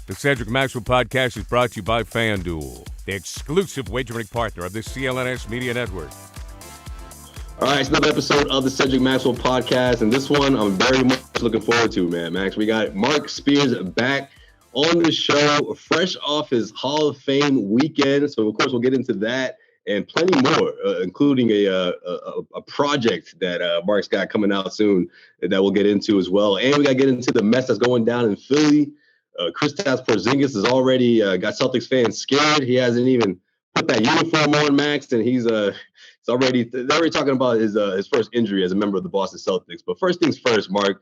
The Cedric Maxwell Podcast is brought to you by Fanduel, the exclusive wagering partner of the CLNS Media Network. All right, it's another episode of the Cedric Maxwell Podcast, and this one I'm very much looking forward to, man. Max, we got Marc Spears back on the show, fresh off his Hall of Fame weekend. So, of course, we'll get into that and plenty more, including a project that Marc's got coming out soon that we'll get into as well. And we got to get into the mess that's going down in Philly. Kristaps Porzingis has already got Celtics fans scared. He hasn't even put that uniform on, Max, and they're already talking about his first injury as a member of the Boston Celtics. But first things first, Marc,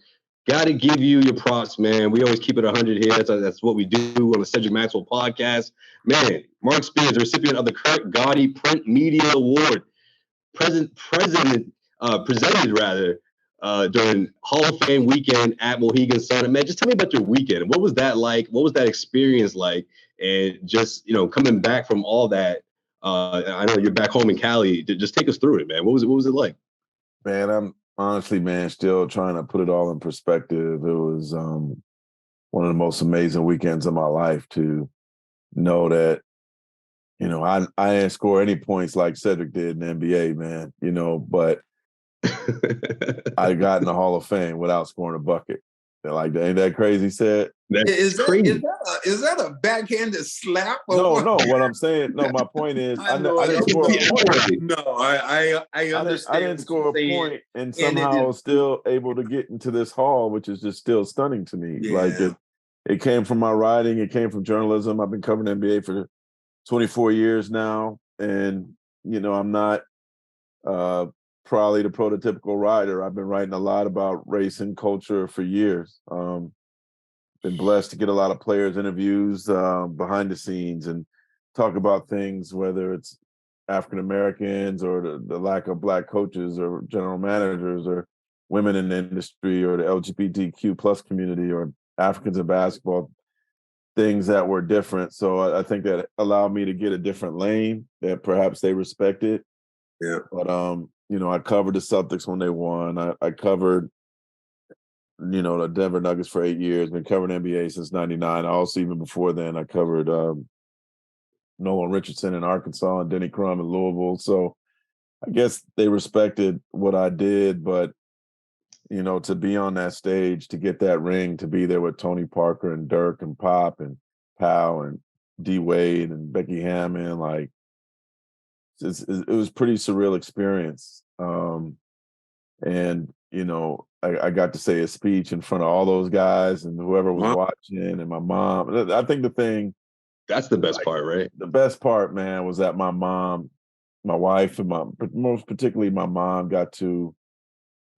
got to give you your props, man. We always keep it 100 here. That's what we do on the Cedric Maxwell Podcast. Man, Marc Spears, the recipient of the Gowdy Print Media Award, presented during Hall of Fame weekend at Mohegan Sun. Man, just tell me about your weekend. What was that like? What was that experience like? And just, coming back from all that, I know you're back home in Cali. Just take us through it, man. What was it like? Man, I'm honestly, still trying to put it all in perspective. It was one of the most amazing weekends of my life to know that, I didn't score any points like Cedric did in the NBA, man, but I got in the Hall of Fame without scoring a bucket. Like, ain't that crazy, said? Is that a backhanded slap? No. What I'm saying, my point is, I didn't score a point. No, I understand. I didn't score a point, and somehow still able to get into this hall, which is just still stunning to me. Yeah. Like it came from my writing, it came from journalism. I've been covering NBA for 24 years now, and I'm not probably the prototypical writer. I've been writing a lot about race and culture for years. Been blessed to get a lot of players interviews behind the scenes and talk about things, whether it's African Americans or the lack of Black coaches or general managers or women in the industry or the LGBTQ plus community or Africans in basketball, things that were different. So I think that allowed me to get a different lane that perhaps they respected. Yeah. But I covered the Celtics when they won. I covered, the Denver Nuggets for 8 years, been covering NBA since 99. I also, even before then, I covered Nolan Richardson in Arkansas and Denny Crum in Louisville. So I guess they respected what I did, but, to be on that stage, to get that ring, to be there with Tony Parker and Dirk and Pop and Powell and D Wade and Becky Hammond, like, it was pretty surreal experience. And, I got to say a speech in front of all those guys and whoever was watching and my mom. I think that's the best part, right? The best part, man, was that my mom, my wife, and most particularly my mom got to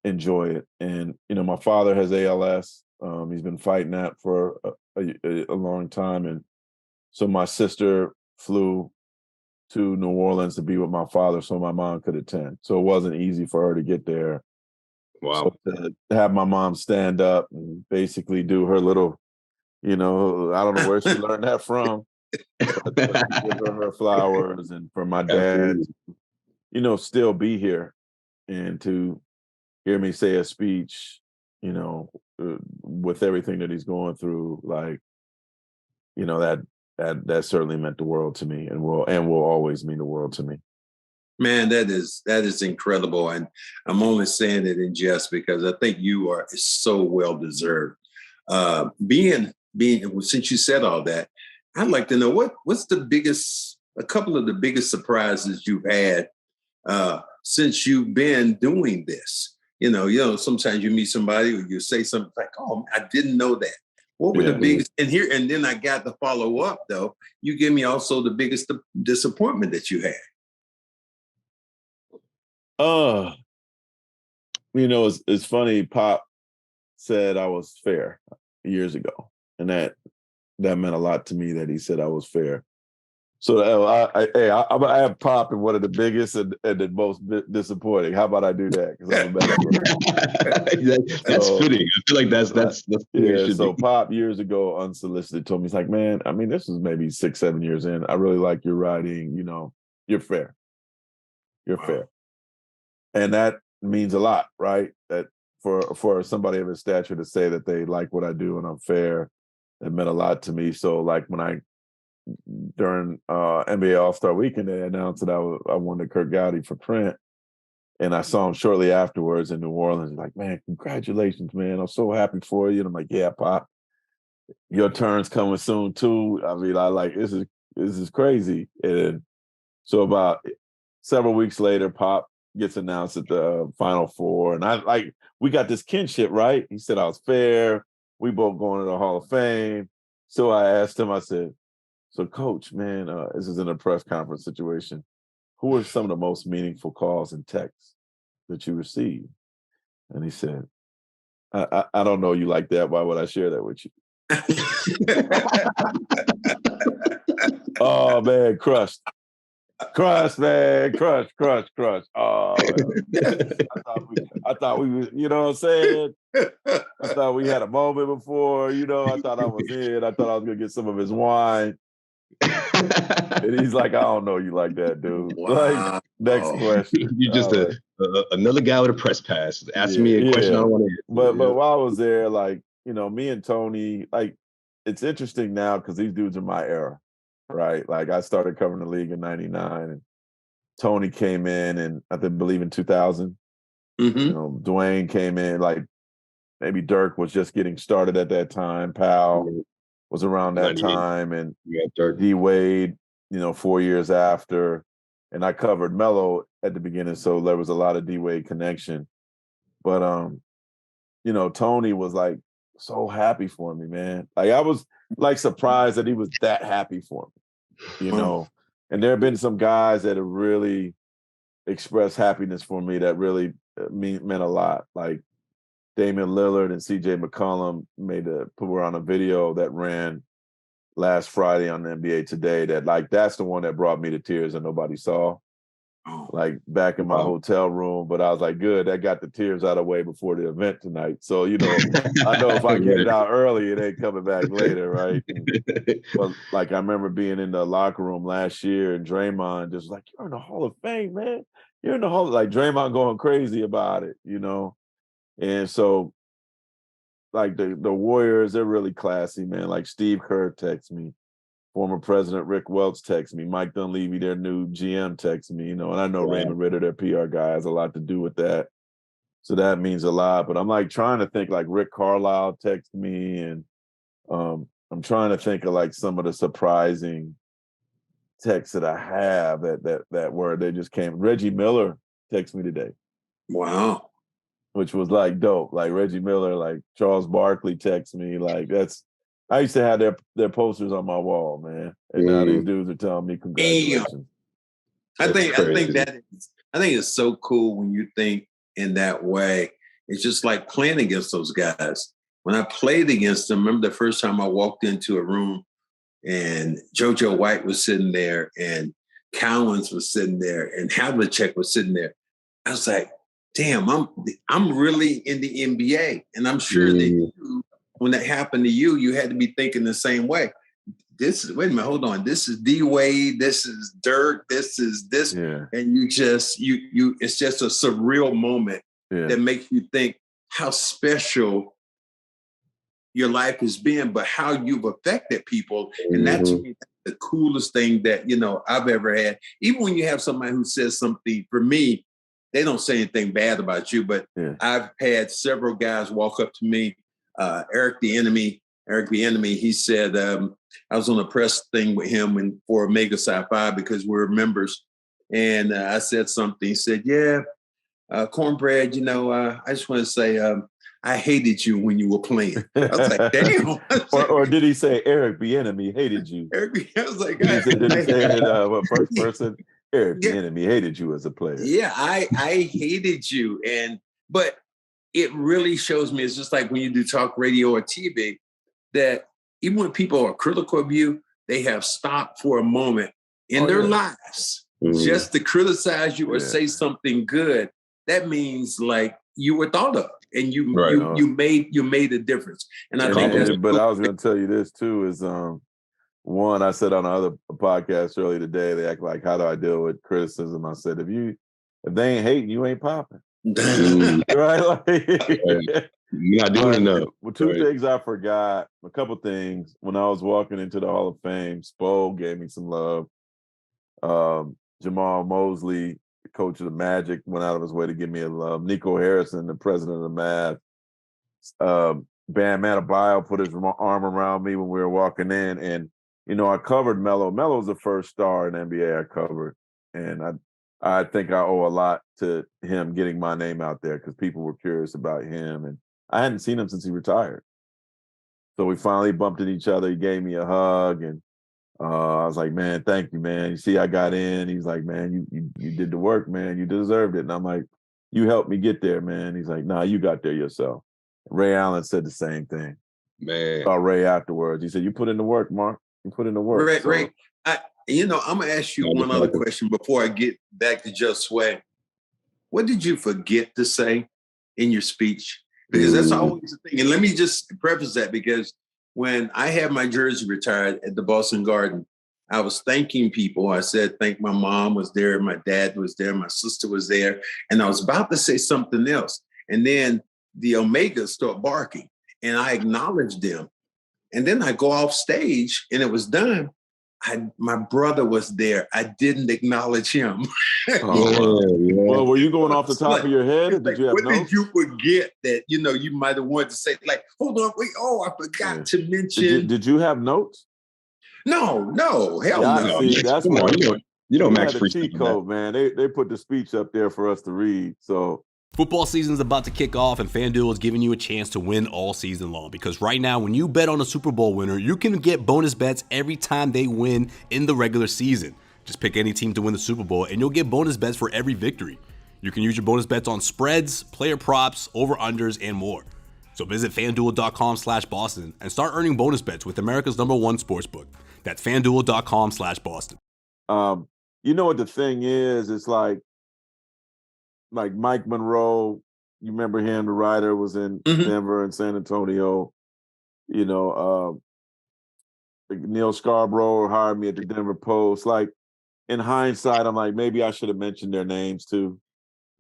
enjoy it. And, my father has ALS. He's been fighting that for a long time. And so my sister flew to New Orleans to be with my father so my mom could attend. So it wasn't easy for her to get there. Wow. So to have my mom stand up and basically do her little, I don't know where she learned that from, but give her flowers, and for my dad, still be here and to hear me say a speech, with everything that he's going through, like, that certainly meant the world to me and will always mean the world to me. Man, that is incredible. And I'm only saying it in jest because I think you are so well deserved. Being since you said all that, I'd like to know what's a couple of the biggest surprises you've had since you've been doing this. Sometimes you meet somebody or you say something like, "Oh, I didn't know that." What were the biggest? And then I got to follow up though. You give me also the biggest disappointment that you had. It's funny. Pop said I was fair years ago, and that meant a lot to me that he said I was fair. So I have Pop in one of the biggest and the most disappointing. How about I do that? Because I'm a better That's fitting. I feel like that's yeah. So Pop years ago, unsolicited, told me, he's like, "Man, I mean, this was maybe 6-7 years in. I really like your writing. You're fair. You're fair." And that means a lot, right? That for somebody of his stature to say that they like what I do and I'm fair, It meant a lot to me. So like during NBA All-Star Weekend, they announced that I wanted Kirk Gowdy for print. And I saw him shortly afterwards in New Orleans. Like, man, congratulations, man. I'm so happy for you. And I'm like, yeah, Pop, your turn's coming soon too. I mean, this is crazy. And so about several weeks later, Pop gets announced at the Final Four. And we got this kinship, right? He said I was fair. We both going to the Hall of Fame. So I asked him, I said, so Coach, man, this is in a press conference situation. Who are some of the most meaningful calls and texts that you received? And he said, I don't know you like that. Why would I share that with you? Oh, man, crushed, man, crushed. Oh, man. I thought we was, you know what I'm saying? I thought we had a moment before, I thought I was in. I thought I was going to get some of his wine. And he's like, I don't know you like that, dude. Wow. Like, next question. You're just another guy with a press pass. Ask me a question I don't want to answer. But while I was there, me and Tony, it's interesting now because these dudes are my era, right? Like, I started covering the league in 99, and Tony came in, and I believe in 2000. Mm-hmm. Dwayne came in, maybe Dirk was just getting started at that time. Powell was around that time, and D Wade, 4 years after. And I covered Melo at the beginning, so there was a lot of D Wade connection. But Tony was so happy for me, man. I was surprised that he was that happy for me, And there have been some guys that have really expressed happiness for me that really meant a lot. Like Damian Lillard and CJ McCollum put on a video that ran last Friday on the NBA Today that that's the one that brought me to tears and nobody saw. Back in my hotel room, but I was like, good, that got the tears out of the way before the event tonight. So, I know if I get it out early, it ain't coming back later, right? But I remember being in the locker room last year and Draymond just you're in the Hall of Fame, man. You're in the Hall Draymond going crazy about it, And so the Warriors, they're really classy, man. Steve Kerr texts me. Former President Rick Welch texts me. Mike Dunleavy, their new GM, texts me, and I know Raymond Ritter, their PR guy, has a lot to do with that. So that means a lot. But I'm trying to think Rick Carlisle texted me, and I'm trying to think of some of the surprising texts that I have that were, they just came. Reggie Miller texted me today. Wow. Which was dope. Reggie Miller, Charles Barkley texts me. I used to have their posters on my wall, man. And now these dudes are telling me congratulations. I think it's so cool when you think in that way. It's just like playing against those guys. When I played against them, remember the first time I walked into a room and JoJo White was sitting there and Cowens was sitting there and Havlicek was sitting there. I was like, damn, I'm really in the NBA. And I'm sure that you, when that happened to you, you had to be thinking the same way. Wait a minute, hold on. This is D Wade, this is Dirk, this is this. Yeah. And you it's just a surreal moment that makes you think how special your life has been, but how you've affected people. And that's the coolest thing that, I've ever had. Even when you have somebody who says something, for me, they don't say anything bad about you, but I've had several guys walk up to me. Eric the Enemy, he said, I was on a press thing with him for Omega Psi Phi because we're members. And I said something. He said, Cornbread, I just want to say, I hated you when you were playing. I was like, damn. Or did he say Eric the Enemy hated you? I was like, did he say it in first person? Eric the Enemy hated you as a player. Yeah, I hated you. But it really shows me, it's just like when you do talk radio or TV, that even when people are critical of you, they have stopped for a moment in their lives just to criticize you or say something good. That means you were thought of and you made a difference. And I think but I was going to tell you this too is one, I said on another podcast earlier today, they act like, how do I deal with criticism? I said, if they ain't hating, you ain't popping. Right? Like, you're not doing enough. Well, two things I forgot. A couple things. When I was walking into the Hall of Fame, Spo gave me some love. Jamal Mosley, coach of the Magic, went out of his way to give me a love. Nico Harrison, the president of the Mavs. Bam Adebayo put his arm around me when we were walking in. And, I covered Melo. Melo's the first star in NBA I covered. And I think I owe a lot to him getting my name out there because people were curious about him. And I hadn't seen him since he retired. So we finally bumped into each other. He gave me a hug. And I was like, man, thank you, man. You see, I got in. He's like, man, you did the work, man. You deserved it. And I'm like, you helped me get there, man. He's like, nah, you got there yourself. Ray Allen said the same thing. Man. Saw Ray afterwards. He said, you put in the work, Mark. You put in the work. Ray, I'm going to ask you one other question before I get back to Josue. What did you forget to say in your speech? Because that's always the thing. And let me just preface that, because when I had my jersey retired at the Boston Garden, I was thanking people. I said, thank my mom was there, my dad was there, my sister was there. And I was about to say something else. And then the Omegas start barking and I acknowledged them. And then I go off stage and it was done. My brother was there. I didn't acknowledge him. Well, were you going off the top of your head? Or did you have what notes? did you forget that, you might have wanted to say, like, hold on, wait, I forgot to mention. Did you have notes? No, hell no. See, that's come on, Max had a cheat code, man. They put the speech up there for us to read. So football season is about to kick off, and FanDuel is giving you a chance to win all season long. Because right now, when you bet on a Super Bowl winner, you can get bonus bets every time they win in the regular season. Just pick any team to win the Super Bowl, and you'll get bonus bets for every victory. You can use your bonus bets on spreads, player props, over-unders, and more. So visit FanDuel.com/Boston and start earning bonus bets with America's #1 sportsbook. That's FanDuel.com/Boston. You know what the thing is? It's like Mike Monroe, you remember him, the writer, was in Denver and San Antonio. Neil Scarborough hired me at the Denver Post. Like, in hindsight, I'm like, maybe I should have mentioned their names too.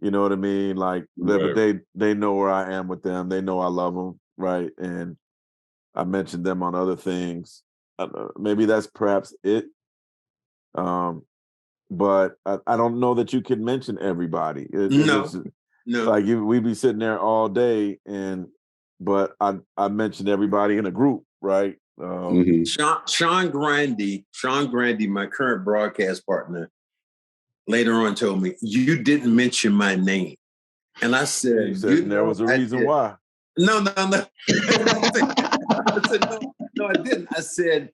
You know what I mean? Like, but they know where I am with them. They know I love them, right? And I mentioned them on other things. Maybe that's perhaps it. But I don't know that you can mention everybody. No. Like we'd be sitting there all day, but I mentioned everybody in a group, right? Sean Grandy, my current broadcast partner, later on told me, you didn't mention my name. And I said, there was a reason why. No. I said, no, I didn't. I said,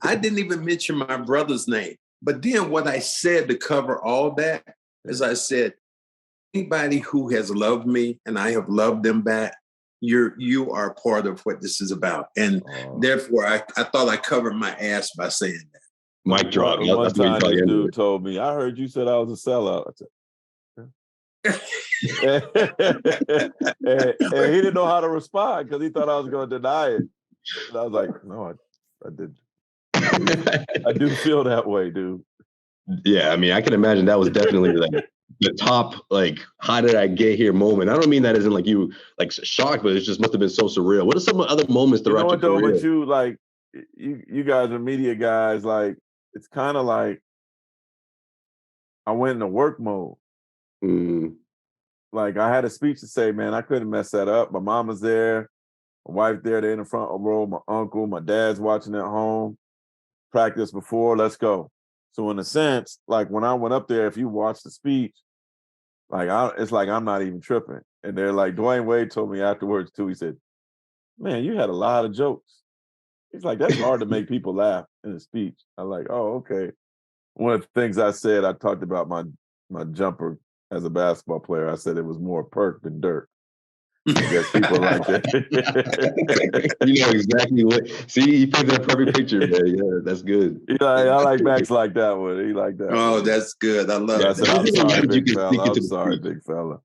I didn't even mention my brother's name. But then what I said to cover all that is I said, anybody who has loved me and I have loved them back, you are part of what this is about. And therefore, I thought I covered my ass by saying that. Mic drop. One time this dude told me, I heard you said I was a sellout. I said, and he didn't know how to respond because he thought I was going to deny it. And I was like, no, I didn't. I do feel that way, dude. Yeah, I mean, I can imagine that was definitely like the top, like, how did I get here moment. I don't mean that as in like you like shocked, but it just must have been so surreal. What are some other moments throughout your career? But you like you guys are media guys, like it's kind of like I went into work mode. Like I had a speech to say, man, I couldn't mess that up. My mama's there, my wife there, they're in the front row, my uncle, my dad's watching at home. Practice before, let's go. So in a sense, like when I went up there, if you watch the speech, like it's like I'm not even tripping. And they're like, Dwayne Wade told me afterwards too, he said, man, you had a lot of jokes. He's like, that's hard to make people laugh in a speech. I'm like, oh, okay. One of the things I said, I talked about my jumper as a basketball player. I said it was more perk than dirt. I guess people like that. You know exactly what. See, you painted that perfect picture, man. Yeah, that's good. I like Max like that one. He like that. Oh, one. That's good. I love it. I'm sorry, big fella.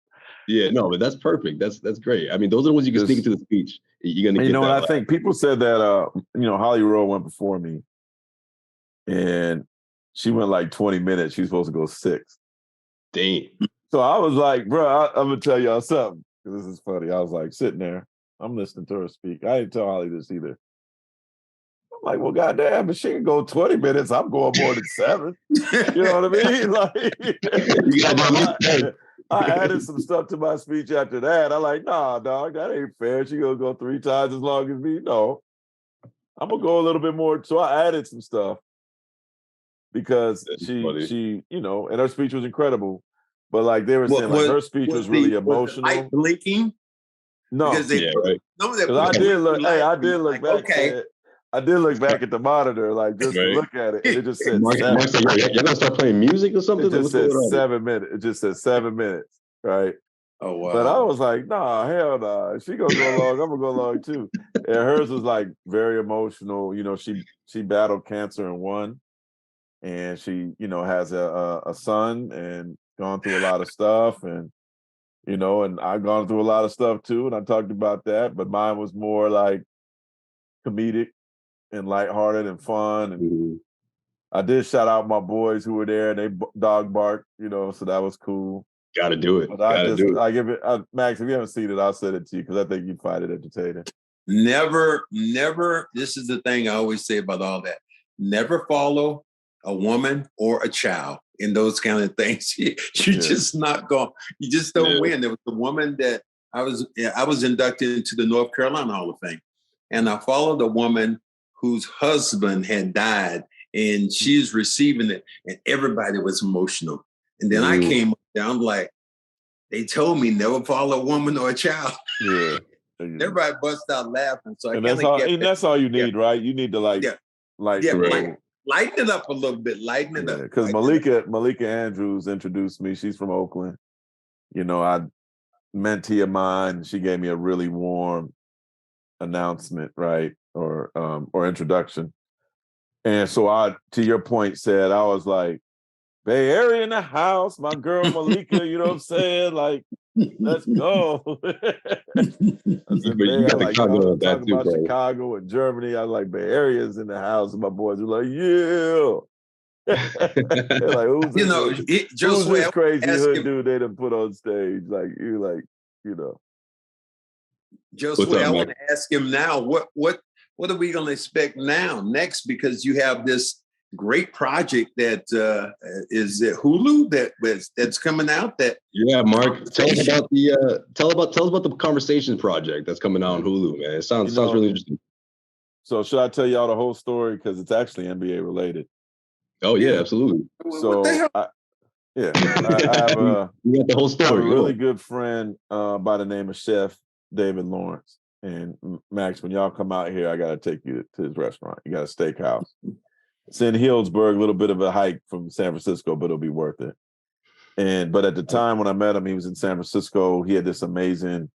Yeah, no, but that's perfect. That's great. I mean, those are the ones you can sneak into the speech. You're gonna. And I think people said that. Holly Rowe went before me, and she went like 20 minutes. She was supposed to go 6. Dang. So I was like, bro, I'm gonna tell y'all something. This is funny. I was like sitting there, I'm listening to her speak. I didn't tell Holly this either. I'm like, well, goddamn, if she can go 20 minutes, I'm going more than 7. You know what I mean? Like, I added some stuff to my speech after that. I'm like, nah, dog, that ain't fair. She gonna go 3 times as long as me. No, I'm gonna go a little bit more. So I added some stuff because she, you know, and her speech was incredible. But like they were saying, like her speech was really emotional. Was the light blinking? No, because they I did look. Hey, I did look back. Okay. I did look back at the monitor, like just to look at it, and it just said Mark 7. said, y'all gonna start playing music or something? It just said 7 minutes. It just said 7 minutes, right? Oh wow! But I was like, nah, hell nah. If she gonna go along, I'm gonna go along too. And hers was like very emotional. You know, she battled cancer and won, and she, you know, has a son and gone through a lot of stuff, and you know, and I've gone through a lot of stuff too, and I talked about that. But mine was more like comedic and lighthearted and fun. And I did shout out my boys who were there, and they dog barked, you know, so that was cool. Got to do it. But I give it, Max, if you haven't seen it, I'll send it to you because I think you'd find it entertaining. Never. This is the thing I always say about all that. Never follow a woman or a child in those kind of things. You're just not going. You just don't win. There was a woman that I was inducted into the North Carolina Hall of Fame, and I followed a woman whose husband had died, and she's receiving it, and everybody was emotional. And then I came down like, they told me never follow a woman or a child. Yeah. Everybody bust out laughing. So that's all you need, right? You need to lighten it up a little bit. Lighten it up. Because Malika Andrews introduced me. She's from Oakland. You know, I mentee of mine. She gave me a really warm announcement, right? Or introduction. And so to your point, said, I was like, Bay Area in the house, my girl Malika, you know what I'm saying? Like, let's go. I said, you got Chicago talking about Chicago and Germany. I was like, Bay Area's in the house, and my boys were like, yeah. They're like, who's this crazy hood dude they done put on stage? Like, you're like, you know. Josue, I want to ask him now, what are we going to expect next? Because you have this great project that is at Hulu that's coming out. Mark, tell us about the Conversations project that's coming out on Hulu, man. It sounds really interesting. So should I tell y'all the whole story because it's actually NBA related? Oh yeah, absolutely. So I have you got the whole story. I have a really good friend by the name of Chef David Lawrence. And Max, when y'all come out here, I got to take you to his restaurant. You got a steakhouse. It's in Healdsburg, a little bit of a hike from San Francisco, but it'll be worth it. But at the time when I met him, he was in San Francisco. He had this amazing,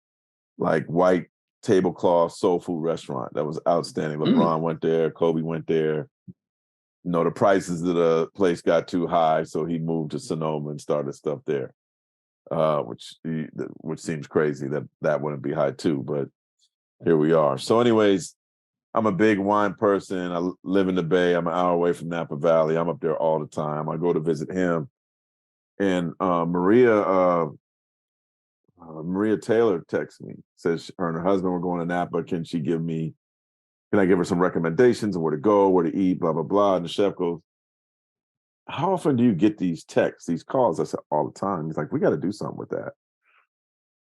like, white tablecloth soul food restaurant that was outstanding. LeBron went there, Kobe went there. You know, the prices of the place got too high, so he moved to Sonoma and started stuff there, which seems crazy that wouldn't be high too, but here we are. So anyways, I'm a big wine person. I live in the Bay. I'm an hour away from Napa Valley. I'm up there all the time. I go to visit him. And Maria Taylor texts me, says her and her husband were going to Napa. Can I give her some recommendations of where to go, where to eat, blah, blah, blah. And the chef goes, how often do you get these texts, these calls? I said, all the time. He's like, we got to do something with that.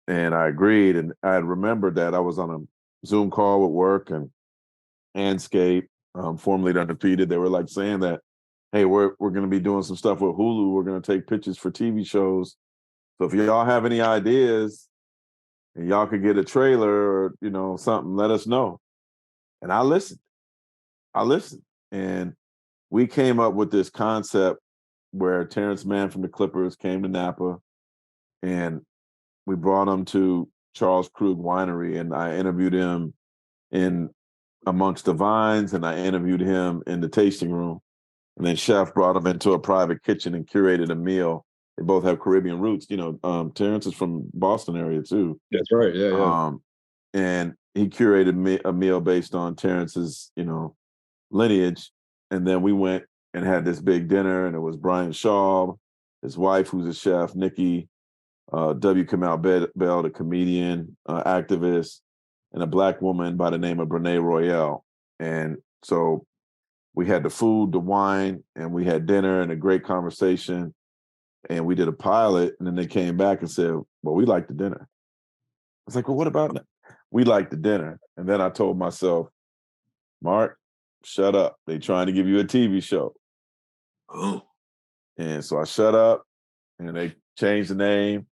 And I agreed. And I remembered that I was on a Zoom call with work and Andscape, formerly Undefeated. They were like saying that, hey, we're going to be doing some stuff with Hulu. We're going to take pictures for TV shows. So if y'all have any ideas and y'all could get a trailer or, you know, something, let us know. And I listened. And we came up with this concept where Terrence Mann from the Clippers came to Napa, and we brought him to Charles Krug Winery, and I interviewed him in amongst the vines, and I interviewed him in the tasting room. And then Chef brought him into a private kitchen and curated a meal. They both have Caribbean roots. You know, Terrence is from Boston area too. That's right. Yeah. And he curated a meal based on Terrence's, you know, lineage. And then we went and had this big dinner, and it was Brian Shaw, his wife, who's a chef, Nikki, W. Kamau Bell, the comedian, activist, and a Black woman by the name of Brene Royale. And so we had the food, the wine, and we had dinner and a great conversation. And we did a pilot, and then they came back and said, well, we like the dinner. I was like, well, what about that? We like the dinner. And then I told myself, Mark, shut up. They trying to give you a TV show. Oh. And so I shut up, and they changed the name,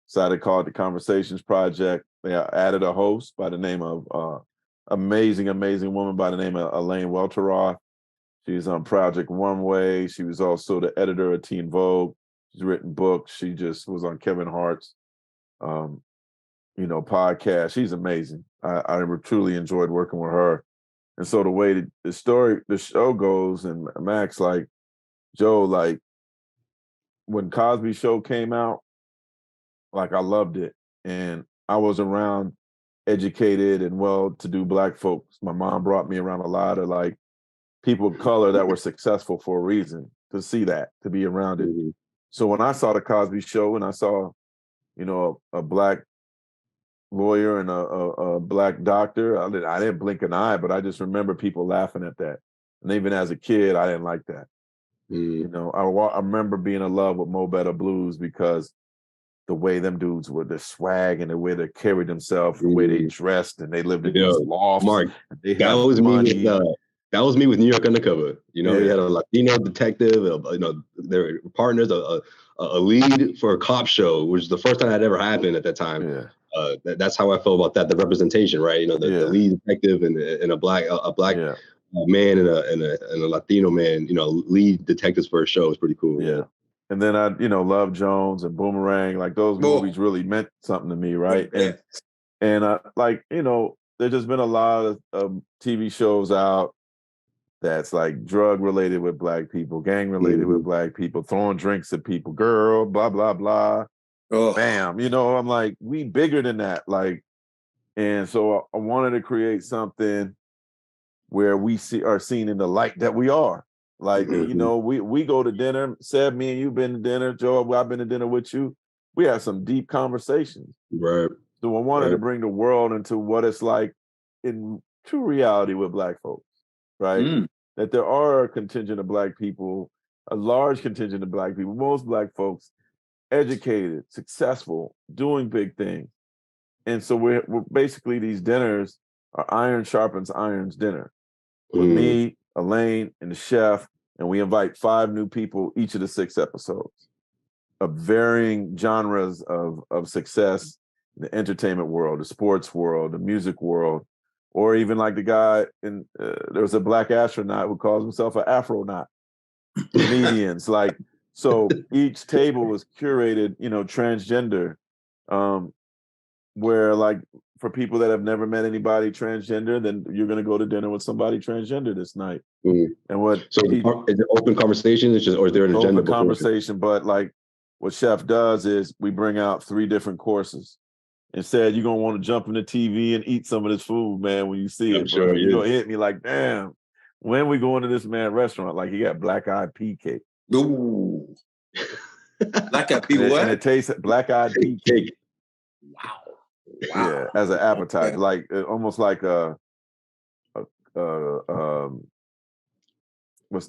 decided to call it the Conversations Project. They added a host by the name of amazing woman by the name of Elaine Welteroth. She's on Project One Way. She was also the editor of Teen Vogue. She's written books. She just was on Kevin Hart's, podcast. She's amazing. I truly enjoyed working with her. And so the way the show goes, and Max, like, Joe, like, when Cosby Show came out, like, I loved it. And I was around educated and well-to-do Black folks. My mom brought me around a lot of, like, people of color that were successful for a reason, to see that, to be around it. Mm-hmm. So when I saw the Cosby Show and I saw, a Black lawyer and a Black doctor, I didn't blink an eye, but I just remember people laughing at that. And even as a kid, I didn't like that. Mm. I remember being in love with Mo Better Blues because the way them dudes were, the swag and the way they carried themselves, the way they dressed, and they lived in these lofts. Mark, that was me with New York Undercover. They had a Latino detective, their partners, a lead for a cop show, which is the first time that ever happened at that time. Yeah. That's how I felt about that. The representation, right? The lead detective and a black man and a Latino man, lead detectives for a show is pretty cool. Yeah. And then I, Love Jones and Boomerang, like those movies really meant something to me, right? And there's just been a lot of TV shows out that's like drug related with Black people, gang related with Black people, throwing drinks at people, girl, blah, blah, blah. Oh. Bam. I'm like, we bigger than that. Like, and so I wanted to create something where we are seen in the light that we are. Like, we go to dinner. Seb, me and you been to dinner. Joe, I've been to dinner with you. We have some deep conversations. Right. So I wanted to bring the world into what it's like in true reality with Black folks, right? That there are a contingent of Black people, a large contingent of Black people, most Black folks, educated, successful, doing big things. And so we're basically, these dinners are iron sharpens iron's dinner. With me, Elaine, and the chef, and we invite 5 new people each of the 6 episodes of varying genres of success in the entertainment world, the sports world, the music world, or even like the guy there was a Black astronaut who calls himself an Afronaut. Comedians, like, so each table was curated, transgender, where, like, for people that have never met anybody transgender, then you're going to go to dinner with somebody transgender this night. And is it open conversation? Or is there an agenda? Open conversation, but like what Chef does is we bring out 3 different courses. Instead, you're going to want to jump in the TV and eat some of this food, man, when you see it. Sure, you're going to hit me like, damn, when we going to this man restaurant? Like, he got black-eyed pea cake. Ooh. Black-eyed pea what? And it tastes black-eyed pea cake. Wow. Yeah, as an appetizer, like almost like what's the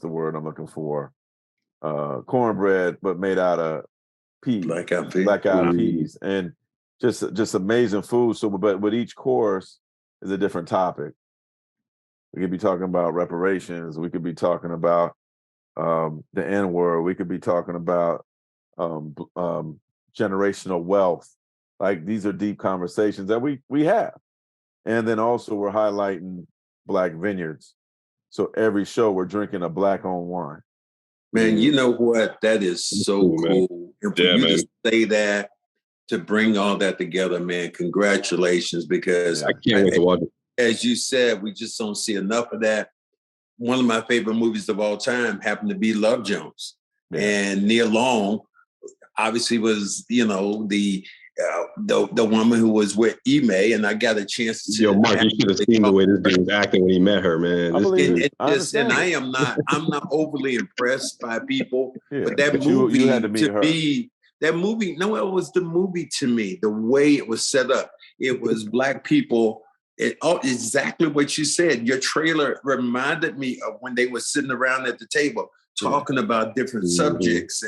word I'm looking for? Cornbread, but made out of peas, black-eyed peas, and just amazing food. So, but with each course is a different topic. We could be talking about reparations. We could be talking about the N-word. We could be talking about generational wealth. Like, these are deep conversations that we have. And then also we're highlighting Black vineyards. So every show we're drinking a Black-owned wine. Man, you know what? That is so cool. And for you to say that, to bring all that together, man, congratulations, because I can't wait to watch it. As you said, we just don't see enough of that. One of my favorite movies of all time happened to be Love Jones. Yeah. And Nia Long obviously was, the woman who was with Ime, and I got a chance to. Yo, Mark, you should have seen the way this dude was acting when he met her, man. I'm not overly impressed by people, but that movie you had to meet her. Me, That movie, no, it was the movie to me, the way it was set up. It was Black people. Exactly what you said. Your trailer reminded me of when they were sitting around at the table talking about different subjects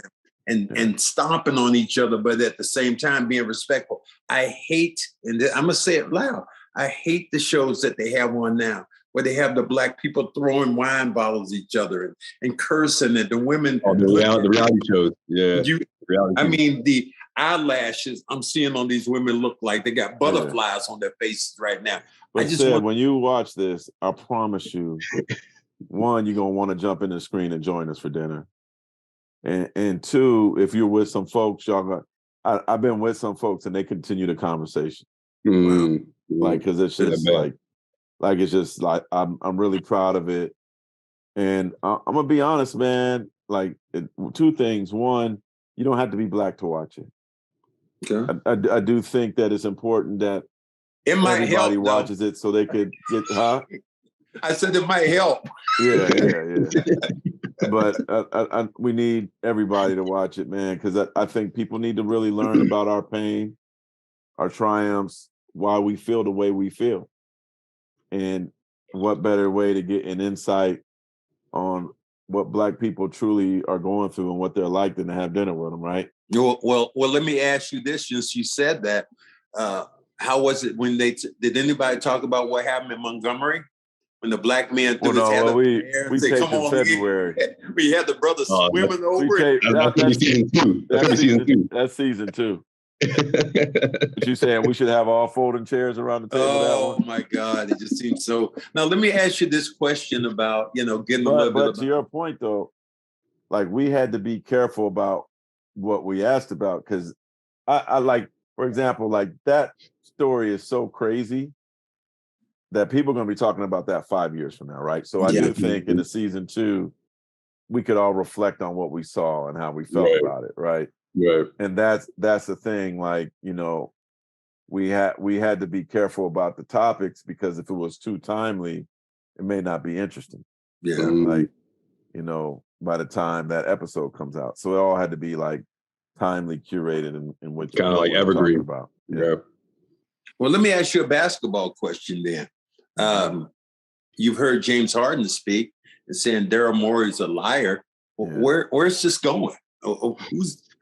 and stomping on each other, but at the same time being respectful. I hate, and I'm going to say it loud, I hate the shows that they have on now, where they have the Black people throwing wine bottles at each other and cursing, and the women. Oh, the reality shows. Yeah. The eyelashes I'm seeing on these women look like they got butterflies on their faces right now. But when you watch this, I promise you, one, you're going to want to jump in the screen and join us for dinner. And two, if you're with some folks, I've been with some folks and they continue the conversation. Because it's just it's just like, I'm really proud of it. And I'm going to be honest, man, two things. One, you don't have to be Black to watch it. Okay. I do think that it's important that everybody watches it so they could get, I said it might help. Yeah. But we need everybody to watch it, man, because I think people need to really learn about our pain, our triumphs, why we feel the way we feel. And what better way to get an insight on what Black people truly are going through and what they're like than to have dinner with them, right? Well, let me ask you this, since you said that. How was it when did anybody talk about what happened in Montgomery? When the Black man threw his hat up in the air and said, "Come on, February." We had the brothers swimming over it. That's season 2. But you saying we should have all folding chairs around the table? Oh my God, it just seems so. Now let me ask you this question about getting a little bit. But to your point though, we had to be careful about what we asked about, because I like, for example, that story is so crazy that people are going to be talking about that 5 years from now, right? So I do think in the season 2, we could all reflect on what we saw and how we felt about it, right? Right. And that's the thing. We had to be careful about the topics, because if it was too timely, it may not be interesting. Yeah. By the time that episode comes out, so it all had to be timely curated and what kind of like evergreen about. Yeah. Well, let me ask you a basketball question then. You've heard James Harden speak and saying Daryl Morey's a liar. Where's this going? Who,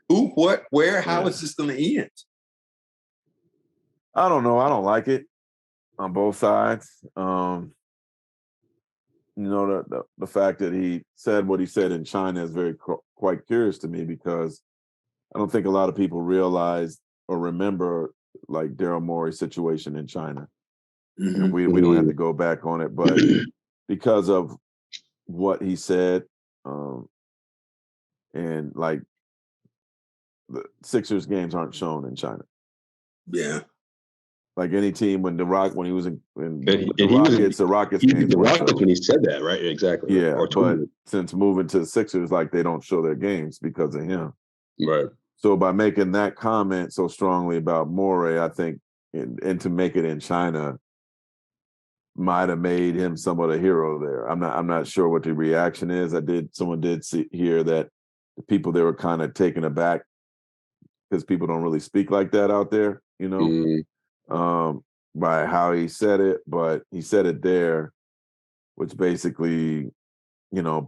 what, where, how is this going to end? I don't know. I don't like it on both sides. The fact that he said what he said in China is quite curious to me, because I don't think a lot of people realize or remember Daryl Morey's situation in China. And we don't have to go back on it, but because of what he said, and the Sixers games aren't shown in China. Yeah. Any team when he was in the Rockets games. The Rockets when he said that, right? Exactly. Yeah. But since moving to the Sixers, they don't show their games because of him. Right. So by making that comment so strongly about Morey, I think, and to make it in China, might have made him somewhat a hero there. I'm not sure what the reaction is. Someone did hear that the people there were kind of taken aback, because people don't really speak like that out there, by how he said it, but he said it there, which basically,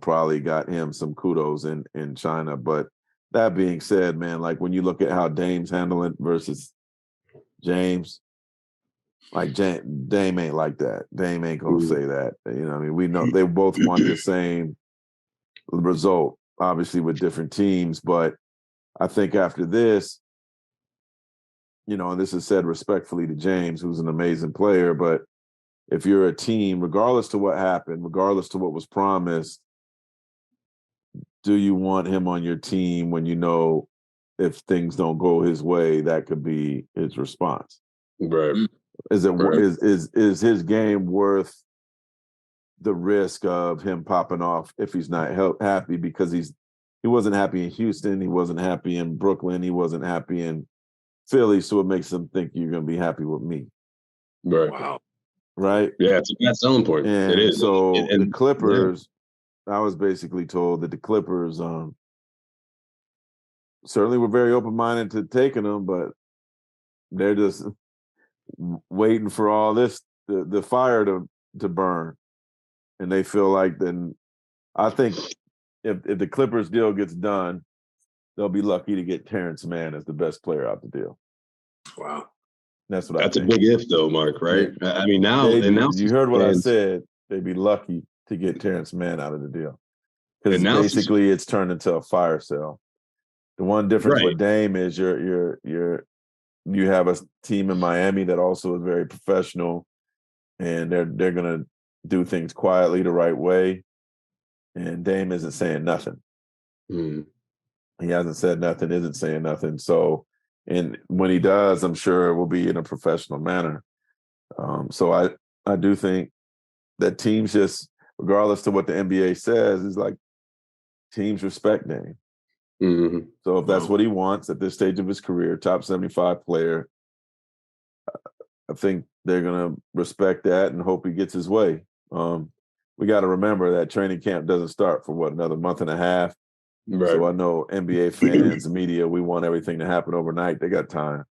probably got him some kudos in China. But that being said, man, when you look at how Dame's handling versus James, Dame ain't like that. Dame ain't gonna say that. We know they both want the same result, obviously with different teams. But I think after this, and this is said respectfully to James, who's an amazing player, but if you're a team, regardless to what happened, regardless to what was promised, do you want him on your team when if things don't go his way, that could be his response? Right. Is his game worth the risk of him popping off if he's not happy? Because he wasn't happy in Houston, he wasn't happy in Brooklyn, he wasn't happy in Philly, so it makes him think you're going to be happy with me. Right. Wow. Right? Yeah, it's a selling point. And it is. So the Clippers, I was basically told that the Clippers certainly we're very open-minded to taking them, but they're just waiting for all this, the fire to burn. And they feel like then, I think if the Clippers deal gets done, they'll be lucky to get Terrence Mann as the best player out the deal. Wow. That's a big if, though, Mark, right? Yeah. I mean, now you heard what I said. They'd be lucky to get Terrence Mann out of the deal. Because basically it's turned into a fire sale. The one difference with Dame is you have a team in Miami that also is very professional, and they're gonna do things quietly the right way. And Dame isn't saying nothing. Mm. He hasn't said nothing, isn't saying nothing. So, and when he does, I'm sure it will be in a professional manner. So I do think that teams just, regardless to what the NBA says, is like teams respect Dame. Mm-hmm. So if that's what he wants at this stage of his career, top 75 player, I think they're going to respect that and hope he gets his way. We got to remember that training camp doesn't start for another month and a half. Right. So I know NBA fans, media, we want everything to happen overnight. They got time.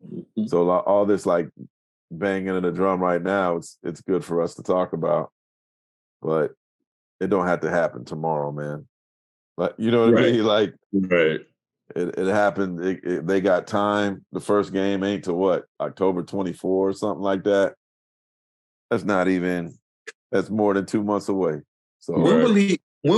Mm-hmm. So all this like banging in the drum right now, it's good for us to talk about, but it don't have to happen tomorrow, man. Like, you know what I mean? Like, it happened. They got time. The first game ain't to what, October 24 or something like that. That's that's more than 2 months away. So when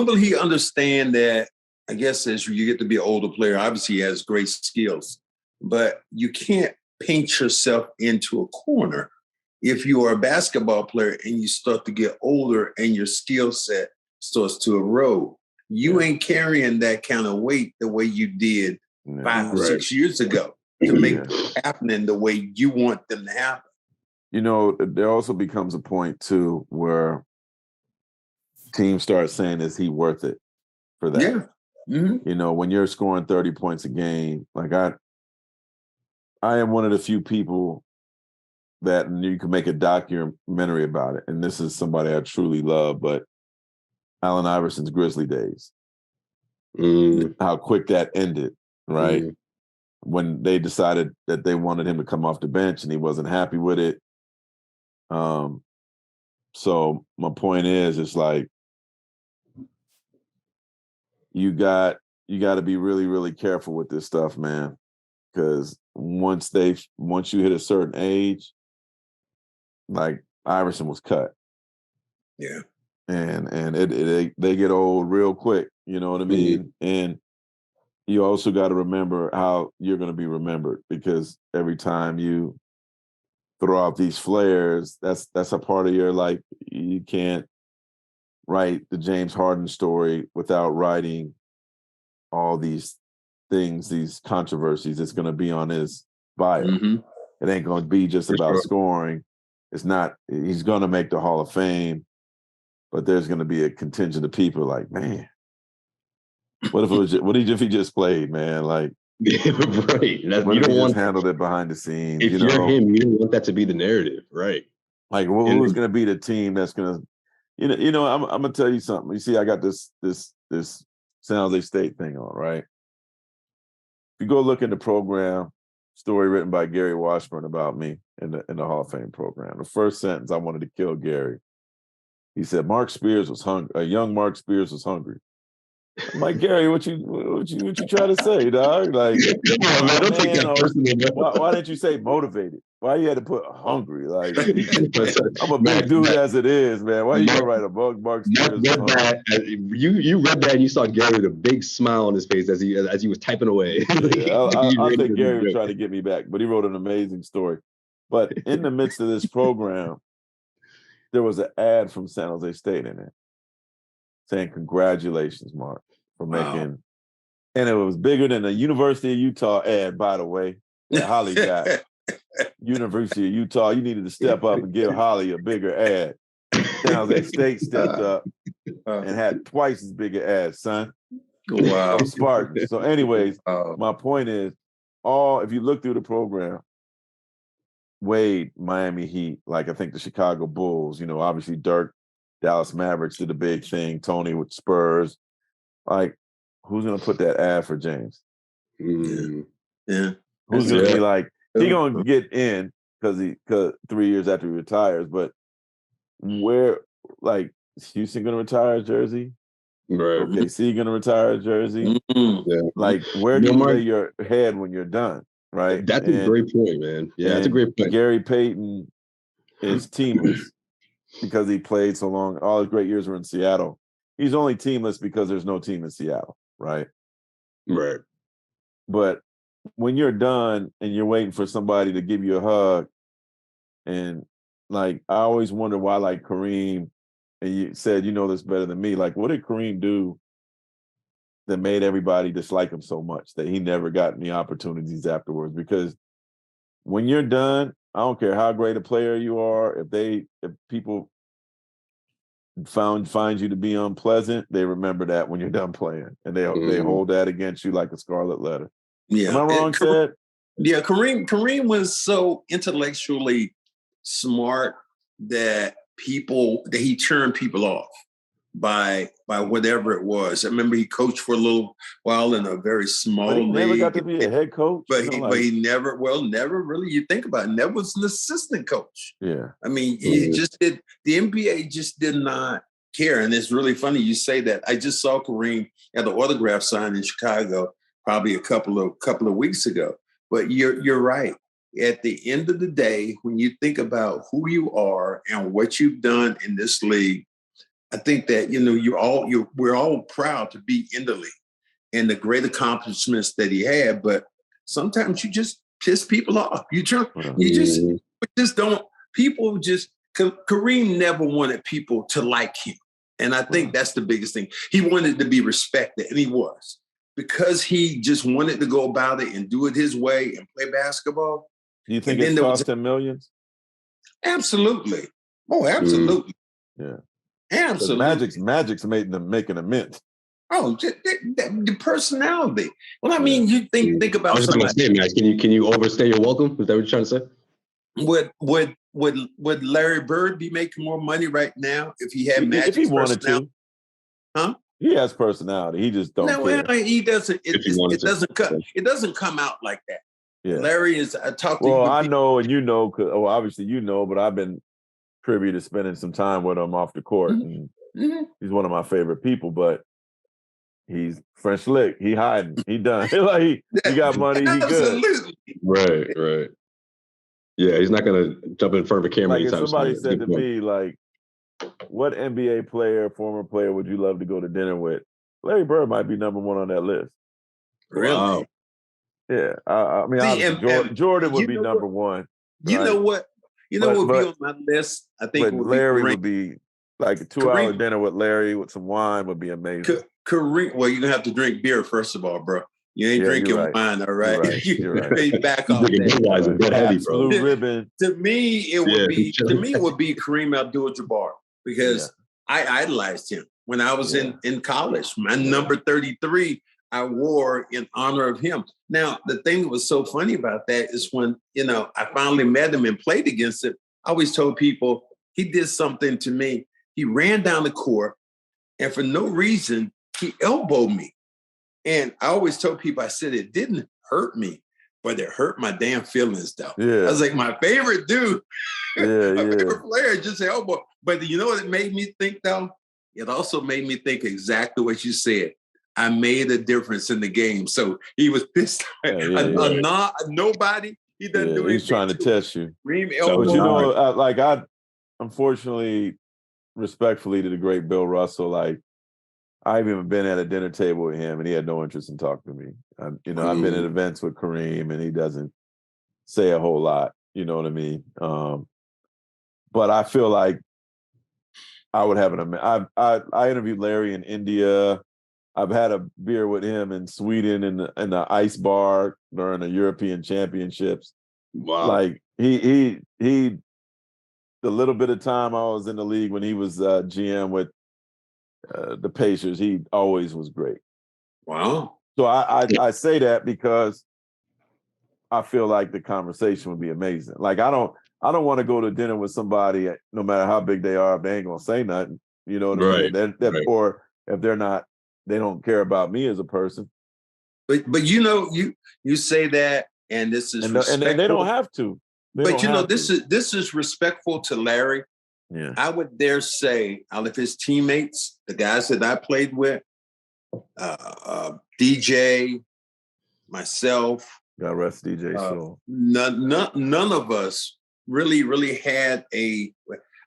will he understand that? I guess as you get to be an older player, obviously he has great skills, but you can't paint yourself into a corner. If you are a basketball player and you start to get older and your skill set starts to erode, you ain't carrying that kind of weight the way you did 5 or 6 years ago to make it happen the way you want them to happen. You know, there also becomes a point too where teams start saying, is he worth it for that? Yeah. Mm-hmm. You know, when you're scoring 30 points a game, like I am one of the few people that you can make a documentary about it. And this is somebody I truly love, but Allen Iverson's Grizzly days. How quick that ended, right? When they decided that they wanted him to come off the bench and he wasn't happy with it. So my point is, it's like you got to be really, really careful with this stuff, man. Because once you hit a certain age, like Iverson was cut. Yeah. And they get old real quick, you know what I mean? Mm-hmm. And you also got to remember how you're going to be remembered, because every time you throw out these flares, that's a part of your, like, you can't write the James Harden story without writing all these things, these controversies. It's going to be on his bio. Mm-hmm. It ain't going to be just about scoring. It's not. He's going to make the Hall of Fame, but there's going to be a contingent of people like, man, what if he just played, man? Like, right. You don't want handled it behind the scenes. If you're him, you don't want that to be the narrative, right? Like, who's going to be the team that's going to, you know? I'm going to tell you something. You see, I got this San Jose State thing on, right? If you go look in the program, story written by Gary Washburn about me in the Hall of Fame program. The first sentence, I wanted to kill Gary. He said, Marc Spears was hungry. A young Marc Spears was hungry. I'm like, Gary, what you trying to say, dog? Like, why didn't you say motivated? Why you had to put hungry? Like, I'm a big dude as it is, man. Why you gonna write a bug, Marc Spears? You read that and you saw Gary with a big smile on his face as he was typing away. I think Gary was trying to get me back, but he wrote an amazing story. But in the midst of this program, there was an ad from San Jose State in it saying, congratulations, Marc, for making, and it was bigger than the University of Utah ad, by the way, that Holly got. University of Utah, you needed to step up and give Holly a bigger ad. San Jose State stepped up and had twice as big an ad, son. Wow. Spartans. So anyways, my point is, if you look through the program, Wade, Miami Heat, like I think the Chicago Bulls, obviously Dirk, Dallas Mavericks did a big thing, Tony with Spurs. Like, who's going to put that ad for James? Yeah. Who's going to be like, he going to get in because 3 years after he retires, but where, like, is Houston going to retire a jersey? Right. Okay, OKC going to retire a jersey? Yeah. Like, where do you lay your head when you're done, right? That's a great point, man. Yeah, that's a great point. Gary Payton is teamless because he played so long. All his great years were in Seattle. He's only teamless because there's no team in Seattle, right? Right. But when you're done and you're waiting for somebody to give you a hug, and like I always wonder why, like Kareem, and you said you know this better than me. Like, what did Kareem do that made everybody dislike him so much that he never got any opportunities afterwards? Because when you're done, I don't care how great a player you are. If people find you to be unpleasant, they remember that when you're done playing, and they hold that against you like a scarlet letter. Yeah. Am I wrong, Ted? Yeah, Kareem was so intellectually smart that he turned people off by whatever it was. I remember he coached for a little while in a very small league. Never got to be a head coach. But he never really, you think about it, never was an assistant coach. Yeah. I mean, he just did, the NBA just did not care. And it's really funny you say that. I just saw Kareem at the autograph sign in Chicago probably a couple of weeks ago. But you're right. At the end of the day, when you think about who you are and what you've done in this league, I think that, we're all proud to be in the league and the great accomplishments that he had. But sometimes you just piss people off. Kareem never wanted people to like him. And I think that's the biggest thing. He wanted to be respected, and he was. Because he just wanted to go about it and do it his way and play basketball. Do you think it cost him millions? Absolutely. Oh, absolutely. Yeah. Absolutely. Magic's making a mint. Oh, the personality. Well, I mean, you think about. I was just going to say, Max, can you overstay your welcome? Is that what you're trying to say? Would Larry Bird be making more money right now if he had Magic's if he wanted to? Huh? He has personality. He just don't care. No, he doesn't. It doesn't come out like that. Yeah. Larry is. I talked to you. Well, I know, and you know, because obviously you know, but I've been privy to spending some time with him off the court, and he's one of my favorite people. But he's French lick. He hiding. He done. Like he got money. He good. Right. Yeah, he's not gonna jump in front of a camera. Like if somebody said to me, like, what NBA player, former player, would you love to go to dinner with? Larry Bird might be number one on that list. Really? Wow. Yeah. I mean, Jordan would be number one. You know what? Would be on my list? I think Larry would be like a 2-hour dinner with Larry with some wine would be amazing. Kareem, well, you're gonna have to drink beer first of all, bro. You ain't drinking wine, all right? You're right. Back off that. Heavy, bro. Blue ribbon. To me, it would be Kareem Abdul-Jabbar because I idolized him when I was in college. My number 33 I wore in honor of him. Now, the thing that was so funny about that is when, I finally met him and played against him, I always told people he did something to me. He ran down the court and for no reason, he elbowed me. And I always told people, I said, it didn't hurt me, but it hurt my damn feelings, though. Yeah. I was like, my favorite dude, favorite player just elbowed. But you know what it made me think, though? It also made me think exactly what you said. I made a difference in the game. So he was pissed. Nobody, he doesn't do anything. He's trying to test you. But I unfortunately, respectfully to the great Bill Russell, I've even been at a dinner table with him and he had no interest in talking to me. I've been at events with Kareem and he doesn't say a whole lot. You know what I mean? But I feel like I would have I interviewed Larry in India. I've had a beer with him in Sweden in the ice bar during the European Championships. Wow. Like he the little bit of time I was in the league when he was GM with the Pacers, he always was great. Wow. So I say that because I feel like the conversation would be amazing. Like I don't want to go to dinner with somebody, no matter how big they are, if they ain't gonna say nothing. You know what I mean? Or if they're not, they don't care about me as a person. But you say that, and this is respectful. And they don't have to. This is respectful to Larry. Yeah. I would dare say out of his teammates, the guys that I played with, DJ, myself. God rest DJ soul. None of us really had I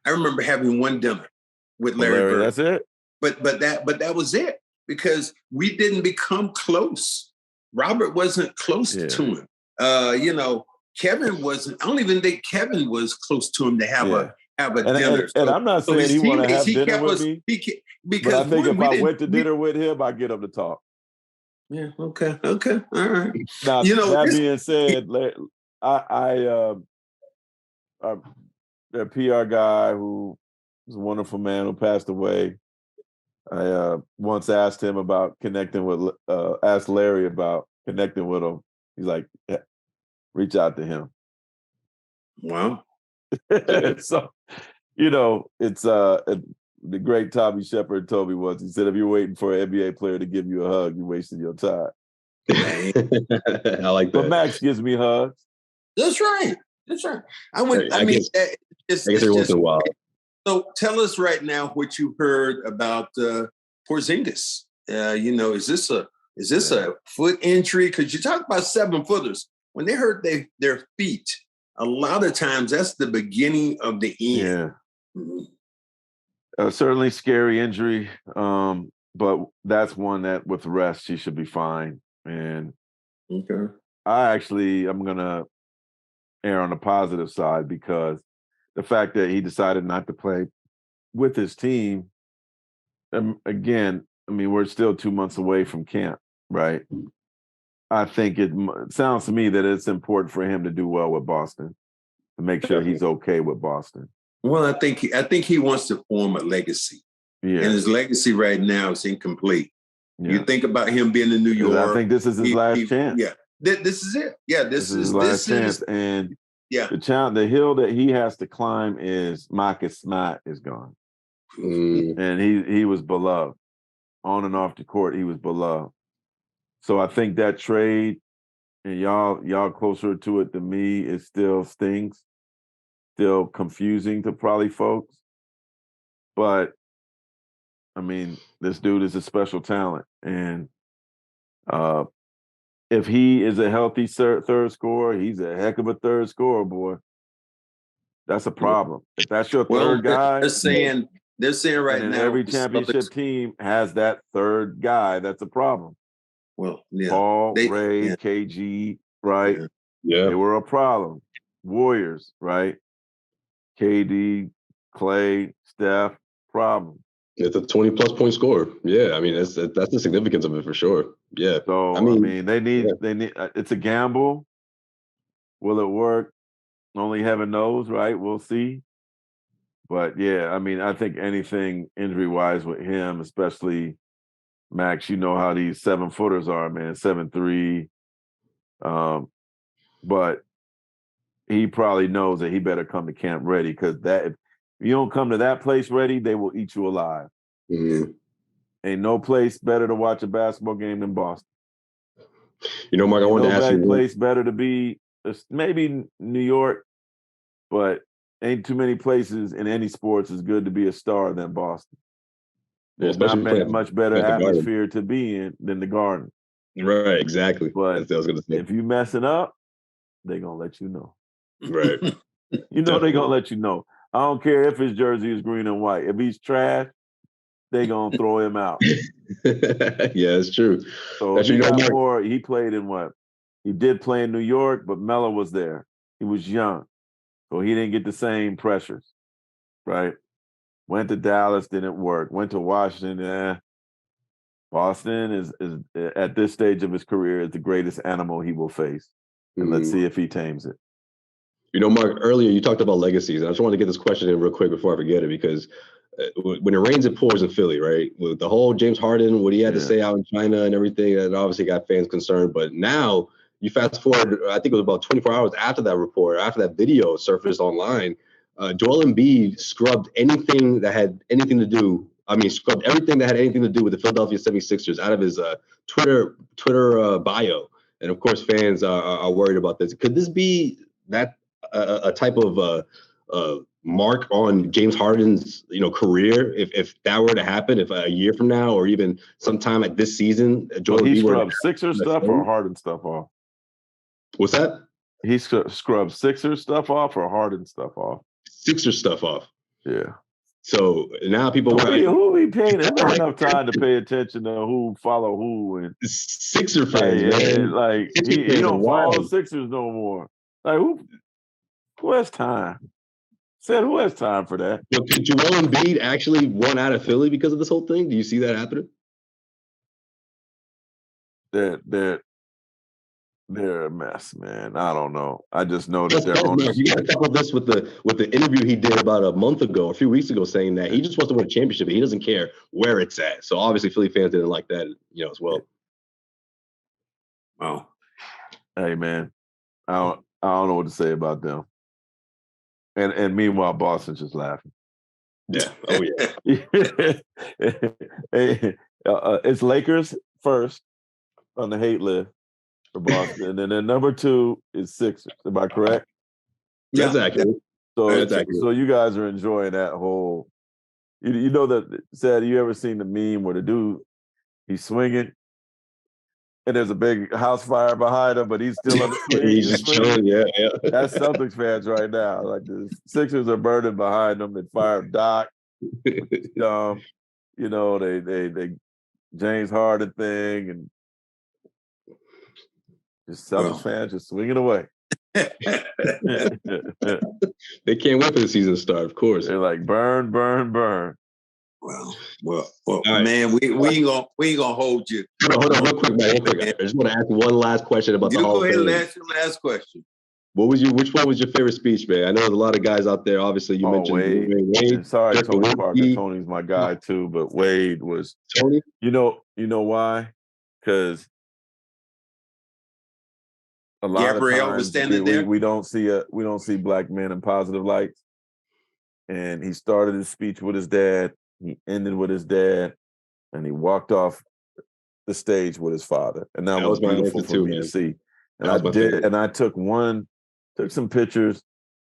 remember having one dinner with Larry Bird. That's it. But that was it, because we didn't become close. Robert wasn't close to him. Kevin wasn't. I don't even think Kevin was close to him to have a dinner. And I'm not saying he want to have dinner with me. But I think if I went to dinner with him, I'd get him to talk. Yeah. Okay. All right. Now, that being said, their PR guy, who was a wonderful man who passed away, I once asked him about asked Larry about connecting with him. He's like, yeah, reach out to him. Wow. So, it's the great Tommy Shepard told me once. He said, if you're waiting for an NBA player to give you a hug, you're wasting your time. I like that. But Max gives me hugs. That's right. I guess every once in a while. So tell us right now what you heard about Porzingis. Is this a foot injury? Because you talk about 7-footers. When they hurt their feet, a lot of times that's the beginning of the end. Yeah. Mm-hmm. Certainly scary injury, but that's one that with rest, she should be fine. And okay. I'm going to err on the positive side, because the fact that he decided not to play with his team, again, we're still 2 months away from camp, right? I think it sounds to me that it's important for him to do well with Boston, to make sure he's okay with Boston. Well, I think he wants to form a legacy. Yeah. And his legacy right now is incomplete. Yeah. You think about him being in New York. I think this is his last chance. Yeah. This is it. Yeah, this is his last chance. And the hill that he has to climb is Marcus Smart is gone. And he was beloved. On and off the court, he was beloved. So I think that trade, and y'all closer to it than me, it still stings, still confusing to probably folks. But this dude is a special talent, and if he is a healthy third scorer, he's a heck of a third scorer, boy. That's a problem. If that's your third guy, they're saying right now every championship team has that third guy. That's a problem. Well, yeah, Paul, Ray, KG, right? Yeah, they were a problem. Warriors, right? KD, Clay, Steph, problem. It's a 20+ point scorer. Yeah, that's the significance of it for sure. Yeah. So they need. It's a gamble. Will it work? Only heaven knows, right? We'll see. But yeah, I think anything injury-wise with him, especially Max, you know how these 7-footers are, man, 7'3". But he probably knows that he better come to camp ready, because if you don't come to that place ready, they will eat you alive. Mm-hmm. Ain't no place better to watch a basketball game than Boston. Marc, I wanted to ask you. No place better to be, maybe New York, but ain't too many places in any sports as good to be a star than Boston. There's not much better atmosphere to be in than the Garden. Right, exactly. But that's what I was going to say. If you messing up, they're going to let you know. Right. They're going to let you know. I don't care if his jersey is green and white. If he's trash, they're going to throw him out. Yeah, it's true. So he played in what? He did play in New York, but Melo was there. He was young. So he didn't get the same pressures, right? Went to Dallas, didn't work. Went to Washington, Boston is at this stage of his career is the greatest animal he will face. And let's see if he tames it. Marc, earlier you talked about legacies. And I just wanted to get this question in real quick before I forget it, because when it rains, it pours in Philly, right? With the whole James Harden, what he had to say out in China and everything, that obviously got fans concerned. But now you fast forward, I think it was about 24 hours after that report, after that video surfaced online, Joel Embiid scrubbed anything that had anything to do scrubbed everything that had anything to do with the Philadelphia 76ers out of his Twitter bio. And of course, fans are worried about this. Could this be that a type of mark on James Harden's career if that were to happen, if a year from now or even sometime like this season, he scrubbed Sixers stuff or Harden stuff off? What's that? He scrubbed Sixers stuff off or Harden stuff off? Sixers stuff off. Yeah. So now people who be paying enough time to pay attention to who follow who and Sixer fans, man. Like he don't follow Sixers no more. Like who has time? Said who has time for that? But could Joel Embiid actually want out of Philly because of this whole thing? Do you see that happening? They're a mess, man. I don't know. I just know that they're on. You got to couple this with the interview he did about a few weeks ago, saying that he just wants to win a championship. He doesn't care where it's at. So obviously, Philly fans didn't like that, as well. Wow. Hey, man, I don't know what to say about them. And meanwhile, Boston's just laughing. Yeah. Oh yeah. It's Lakers first on the hate list for Boston, and then number 2 is Sixers. Am I correct? Yeah, that's accurate. So you guys are enjoying that whole. You know that said. You ever seen the meme where the dude he's swinging, and there's a big house fire behind him, but he's still on the swing. He's just chilling. Yeah. That's Celtics fans right now. Like the Sixers are burning behind them. They fired Doc. They James Harden thing and. Just Celtics fans just swinging away. They can't wait for the season to start, of course. They're like, burn, burn, burn. Well, right. Man, we ain't gonna hold you. Hold on, real quick, man. I just want to ask one last question about the Hall of Fame. Go ahead and ask your last question. Which one was your favorite speech, man? I know there's a lot of guys out there. Obviously, you mentioned Wade. Sorry, Tony Parker. Tony's my guy too, but Wade was Tony. You know why? Because a lot Gabrielle of times was standing there. We don't see black men in positive lights. And he started his speech with his dad. He ended with his dad, and he walked off the stage with his father. And that was beautiful for me to see. And I did, and I took some pictures,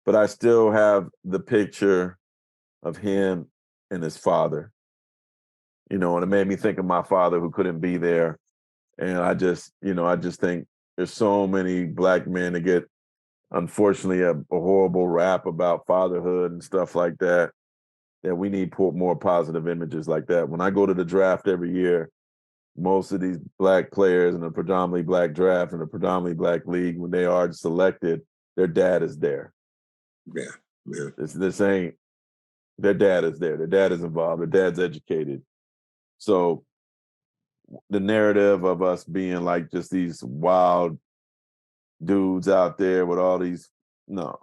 but I still have the picture of him and his father. And it made me think of my father who couldn't be there. And I just think there's so many black men that get, unfortunately, a horrible rap about fatherhood and stuff like that, that we need more positive images like that. When I go to the draft every year, most of these black players in a predominantly black draft and a predominantly black league, when they are selected, their dad is there. Yeah. This ain't, their dad is there. Their dad is involved. Their dad's educated. So the narrative of us being like just these wild dudes out there with all these, that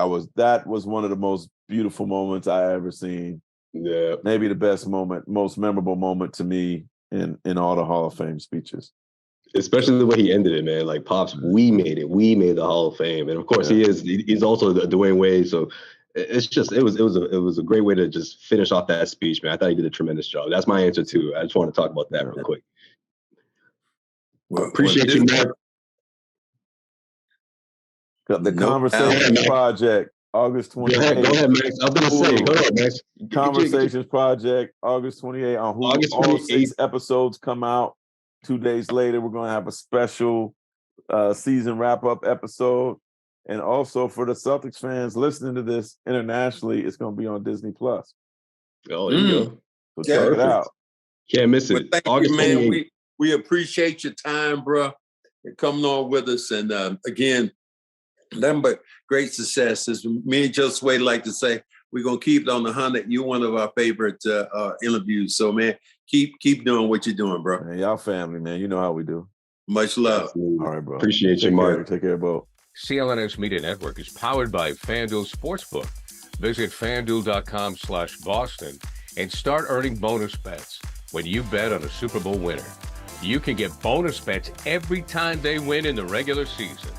was one of the most beautiful moments I ever seen. Yeah. Maybe the best moment, most memorable moment to me in all the Hall of Fame speeches. Especially the way he ended it, man. Like, Pops, we made it. We made the Hall of Fame. And of course he's also the Dwayne Wade. So it's just, it was a great way to just finish off that speech, man. I thought he did a tremendous job. That's my answer too. I just want to talk about that real quick. Appreciate you, Marc. The Conversations Project, August 28th. Go ahead, Max. I was going to say, go ahead, Max. Conversations Project, August 28th on Hulu. August 28th. All 6 episodes come out. 2 days later, we're going to have a special season wrap-up episode. And also for the Celtics fans listening to this internationally, it's going to be on Disney+. Oh, there you go. So check it out. Can't miss it. Thank August you, man. 28th. We appreciate your time, bro, and coming on with us. And again, nothing but great success. As me and Josue like to say, we're going to keep it on the 100. You're one of our favorite interviews. So, man, keep doing what you're doing, bro. Man, y'all family, man. You know how we do. Much love. Absolutely. All right, bro. Appreciate you, Marc. Take care, bro. CLNS Media Network is powered by Fanduel Sportsbook. Visit fanduel.com/Boston and start earning bonus bets when you bet on a Super Bowl winner. You can get bonus bets every time they win in the regular season.